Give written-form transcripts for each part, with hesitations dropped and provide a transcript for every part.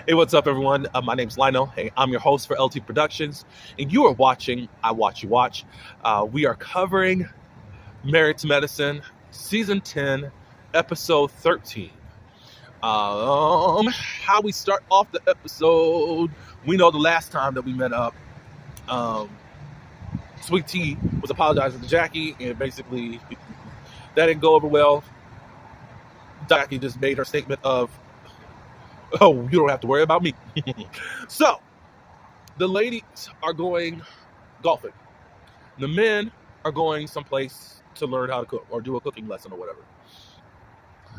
Hey, what's up, everyone? My name's Lionel. Hey, I'm your host for LT Productions, and you are watching I Watch You Watch. We are covering Married to Medicine, Season 10, Episode 13. How we start off the episode, we know the last time that we met up, um, Sweet Tea was apologizing to Jackie, and basically that didn't go over well. Jackie just made her statement of, oh, you don't have to worry about me. So, the ladies are going golfing. The men are going someplace to learn how to cook or do a cooking lesson or whatever.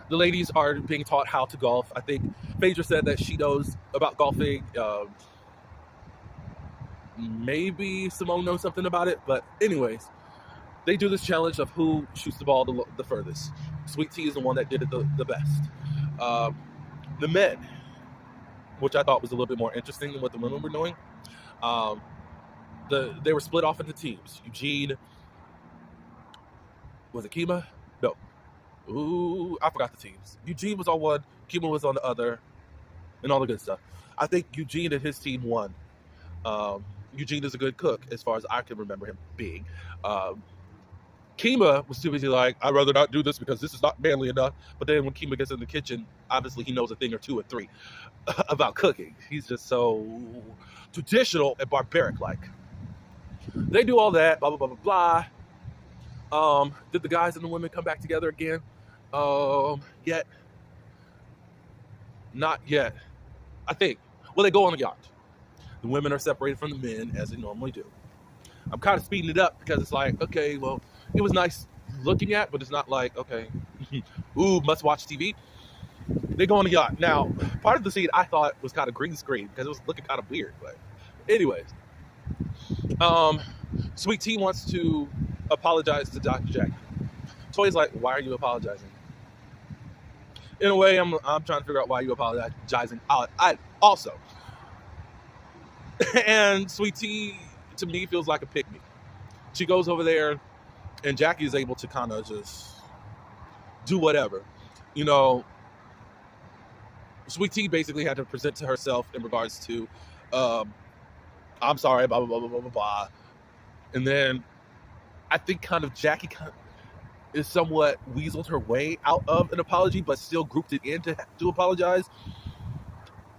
The ladies are being taught how to golf. I think Phaedra said that she knows about golfing. Maybe Simone knows something about it. But anyways, they do this challenge of who shoots the ball the furthest. Sweet Tea is the one that did it the best. The men, which I thought was a little bit more interesting than what the women were doing, they were split off into teams. Eugene, was it Kima? No. Ooh, I forgot the teams. Eugene was on one, Kima was on the other, and all the good stuff. I think Eugene and his team won. Eugene is a good cook, as far as I can remember him being. Kima was too busy like, I'd rather not do this because this is not manly enough. But then when Kima gets in the kitchen, obviously he knows a thing or two or three about cooking. He's just so traditional and barbaric-like. They do all that, blah, blah, blah, blah, blah. Did the guys and the women come back together again? Yet. Not yet. I think. Well, they go on a yacht. The women are separated from the men, as they normally do. I'm kind of speeding it up because it's like, okay, well, it was nice looking at, but it's not like, okay, ooh, must watch TV. They go on a yacht. Now, part of the scene I thought was kind of green screen because it was looking kind of weird. But anyways, Sweet Tea wants to apologize to Dr. Jackie. Toy's like, why are you apologizing? In a way, I'm trying to figure out why you apologizing. I also. And Sweet Tea, to me, feels like a pick-me. She goes over there, and Jackie is able to kind of just do whatever. You know, Sweet Tea basically had to present to herself in regards to, I'm sorry, blah, blah, blah, blah, blah, blah. And then I think kind of Jackie is somewhat weaseled her way out of an apology, but still grouped it in to apologize.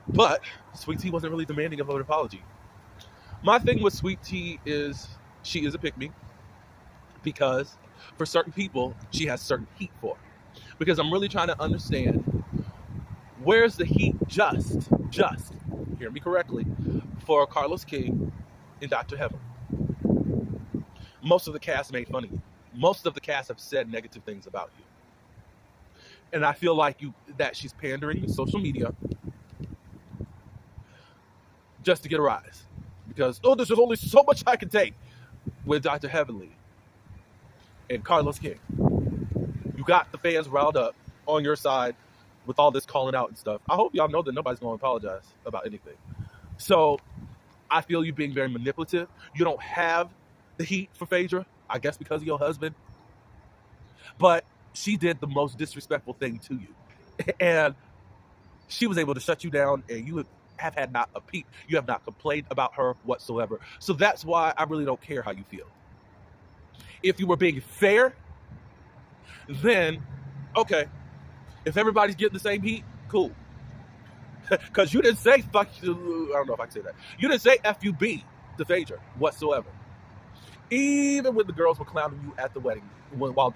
But Sweet Tea wasn't really demanding of an apology. My thing with Sweet Tea is she is a pick-me because for certain people, she has certain heat for. Because I'm really trying to understand where's the heat just, hear me correctly, for Carlos King and Dr. Heaven. Most of the cast made fun of you. Most of the cast have said negative things about you. And I feel like that she's pandering to social media just to get a rise. Because, there's only so much I can take with Dr. Heavenly and Carlos King. You got the fans riled up on your side with all this calling out and stuff. I hope y'all know that nobody's going to apologize about anything. So I feel you being very manipulative. You don't have the heat for Phaedra, I guess because of your husband. But she did the most disrespectful thing to you. And she was able to shut you down, and you have had not a peep. You have not complained about her whatsoever. So that's why I really don't care how you feel. If you were being fair, then, okay. If everybody's getting the same heat, cool. Because you didn't say fuck you. I don't know if I can say that. You didn't say FUB to Phaedra whatsoever. Even when the girls were clowning you at the wedding while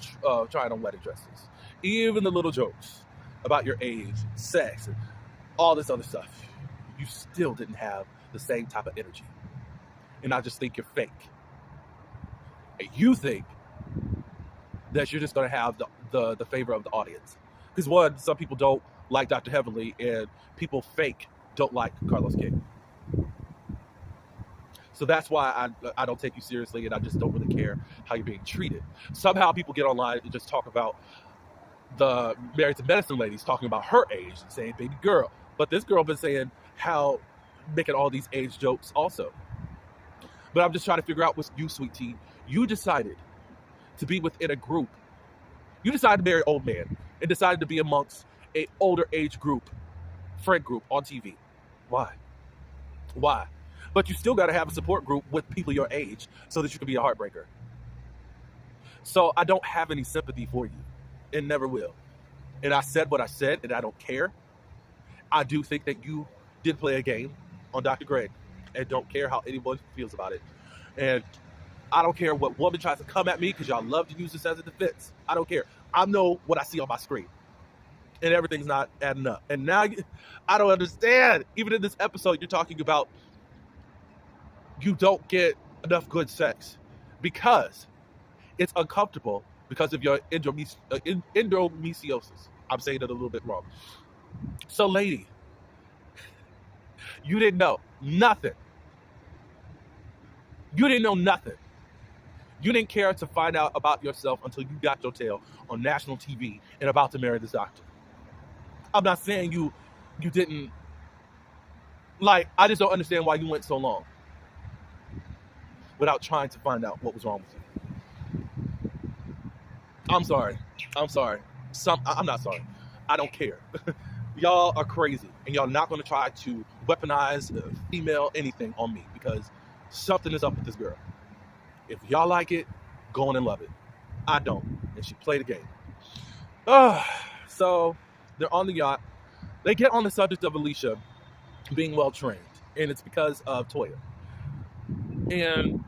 trying on wedding dresses. Even the little jokes about your age, sex, and all this other stuff. You still didn't have the same type of energy. And I just think you're fake. And you think that you're just going to have the favor of the audience. Because one, some people don't like Dr. Heavenly, and people fake don't like Carlos King. So that's why I don't take you seriously, and I just don't really care how you're being treated. Somehow people get online and just talk about the Married to Medicine ladies talking about her age and saying baby girl. But this girl been saying how, making all these age jokes also. But I'm just trying to figure out what's you, Sweet Tea. You decided to be within a group. You decided to marry an old man and decided to be amongst a older age group, friend group on TV. Why? Why? But you still got to have a support group with people your age so that you can be a heartbreaker. So I don't have any sympathy for you, and never will. And I said what I said, and I don't care. I do think that you did play a game on Dr. Greg, and don't care how anyone feels about it. And I don't care what woman tries to come at me because y'all love to use this as a defense. I don't care. I know what I see on my screen, and everything's not adding up. And now I don't understand. Even in this episode, you're talking about you don't get enough good sex because it's uncomfortable because of your endometriosis. I'm saying it a little bit wrong. So, lady, you didn't know nothing. You didn't know nothing. You didn't care to find out about yourself until you got your tail on national TV and about to marry this doctor. I'm not saying you didn't, like, I just don't understand why you went so long without trying to find out what was wrong with you. I'm sorry. I'm not sorry. I don't care. Y'all are crazy, and y'all not going to try to weaponize female anything on me because something is up with this girl. If y'all like it, go on and love it. I don't, and she played a game. So they're on the yacht. They get on the subject of Alicia being well trained, and it's because of Toya. And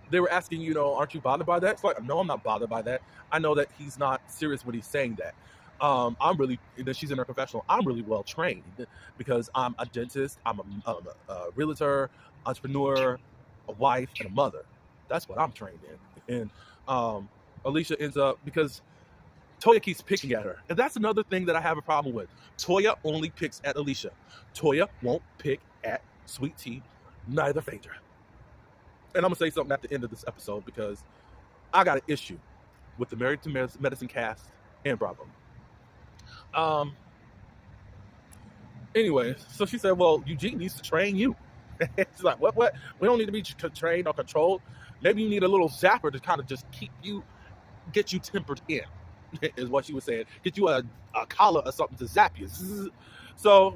they were asking, aren't you bothered by that? It's like, no, I'm not bothered by that. I know that he's not serious when he's saying that. She's in her professional. I'm really well trained because I'm a dentist, I'm a realtor, entrepreneur, a wife, and a mother. That's what I'm trained in. And Alicia ends up, because Toya keeps picking at her. And that's another thing that I have a problem with. Toya only picks at Alicia. Toya won't pick at Sweet Tea, neither Phaedra. And I'm going to say something at the end of this episode because I got an issue with the Married to Medicine cast and Bravo. Anyway, so she said, well, Eugene needs to train you. It's like, what? We don't need to be trained or controlled. Maybe you need a little zapper to kind of just get you tempered in, is what she was saying. Get you a collar or something to zap you. So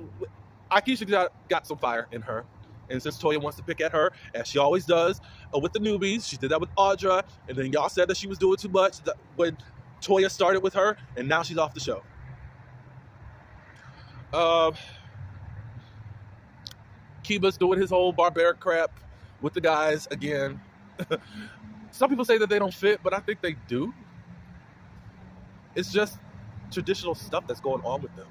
Akeisha got some fire in her. And since Toya wants to pick at her, as she always does, with the newbies, she did that with Audra, and then y'all said that she was doing too much when Toya started with her, and now she's off the show. Kiba's doing his whole barbaric crap with the guys again. Some people say that they don't fit, but I think they do. It's just traditional stuff that's going on with them.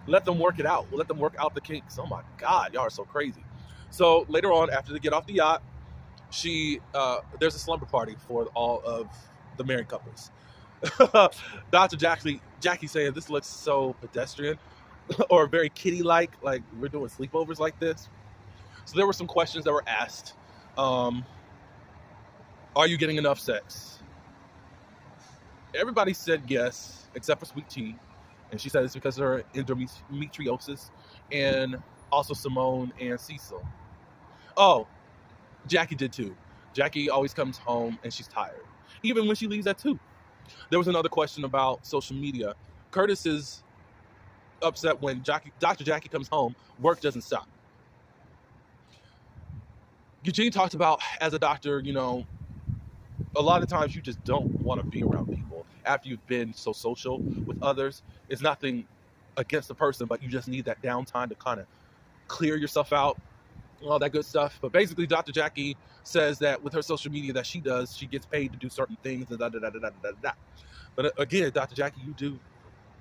Let them work it out. Let them work out the kinks. Oh my God, y'all are so crazy. So later on, after they get off the yacht, there's a slumber party for all of the married couples. Dr. Jackie saying this looks so pedestrian or very kiddie-like we're doing sleepovers like this. So there were some questions that were asked. Are you getting enough sex? Everybody said yes, except for Sweet Tea. And she said it's because of her endometriosis, and also Simone and Cecil. Oh, Jackie did too. Jackie always comes home and she's tired, even when she leaves at 2. There was another question about social media. Curtis is upset when Dr. Jackie comes home, work doesn't stop. Eugene talked about, as a doctor, a lot of times you just don't want to be around people after you've been so social with others. It's nothing against the person, but you just need that downtime to kind of clear yourself out, all that good stuff. But basically, Dr. Jackie says that with her social media that she does, she gets paid to do certain things. But again, Dr. Jackie, you do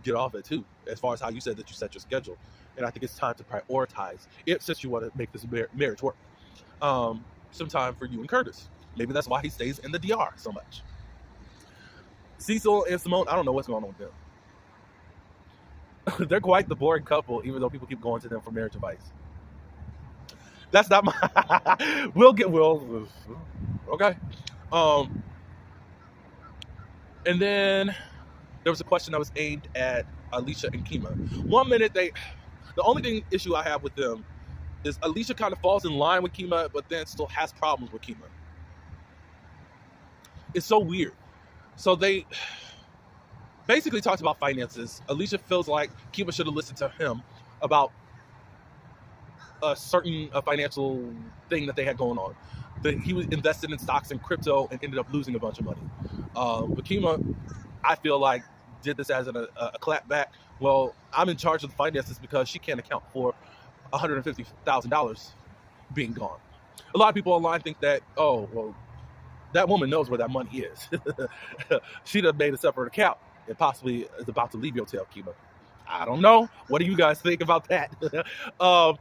get off it too, as far as how you said that you set your schedule. And I think it's time to prioritize it, since you want to make this marriage work. Some time for you and Curtis. Maybe that's why he stays in the DR so much. Cecil and Simone, I don't know what's going on with them. They're quite the boring couple, even though people keep going to them for marriage advice. That's not my... Okay. And then there was a question that was aimed at Alicia and Kima. 1 minute the only issue I have with them is Alicia kind of falls in line with Kima, but then still has problems with Kima. It's so weird. So they basically talked about finances. Alicia feels like Kima should have listened to him about a certain financial thing that they had going on. That he was invested in stocks and crypto and ended up losing a bunch of money. But Kima, I feel like, did this as a clap back. Well, I'm in charge of the finances because she can't account for $150,000 being gone. A lot of people online think that, oh, well, that woman knows where that money is. She done made a separate account and possibly is about to leave your tail, Kima. I don't know. What do you guys think about that? But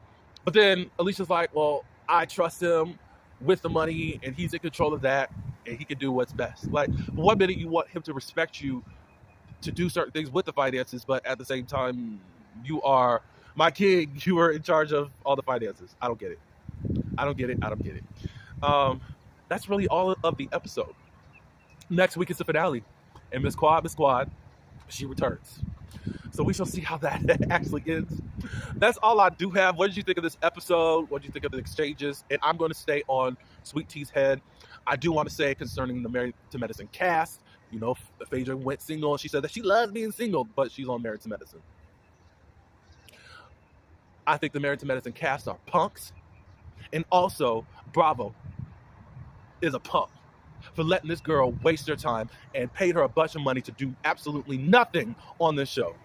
then Alicia's like, well, I trust him with the money and he's in control of that and he can do what's best. Like, one minute you want him to respect you to do certain things with the finances, but at the same time, you are my king. You are in charge of all the finances. I don't get it. I don't get it. That's really all of the episode. Next week is the finale, and Miss Quad, she returns. So we shall see how that actually ends. That's all I do have. What did you think of this episode? What did you think of the exchanges? And I'm going to stay on Sweet T's head. I do want to say concerning the Married to Medicine cast, you know, Phaedra went single and she said that she loves being single, but she's on Married to Medicine. I think the Married to Medicine cast are punks. And also, Bravo is a punk for letting this girl waste her time and paid her a bunch of money to do absolutely nothing on this show.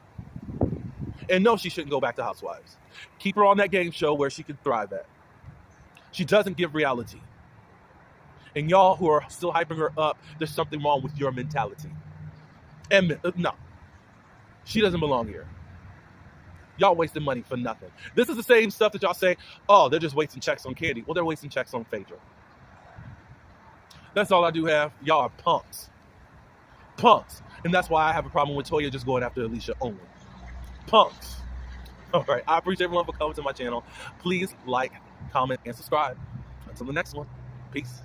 And no, she shouldn't go back to Housewives. Keep her on that game show where she can thrive at. She doesn't give reality. And y'all who are still hyping her up, there's something wrong with your mentality. And no, she doesn't belong here. Y'all wasting money for nothing. This is the same stuff that y'all say, oh, they're just wasting checks on Candy. Well, they're wasting checks on Phaedra. That's all I do have. Y'all are punks. Punks. And that's why I have a problem with Toya just going after Alicia only. Punks. All right. I appreciate everyone for coming to my channel. Please like, comment, and subscribe. Until the next one. Peace.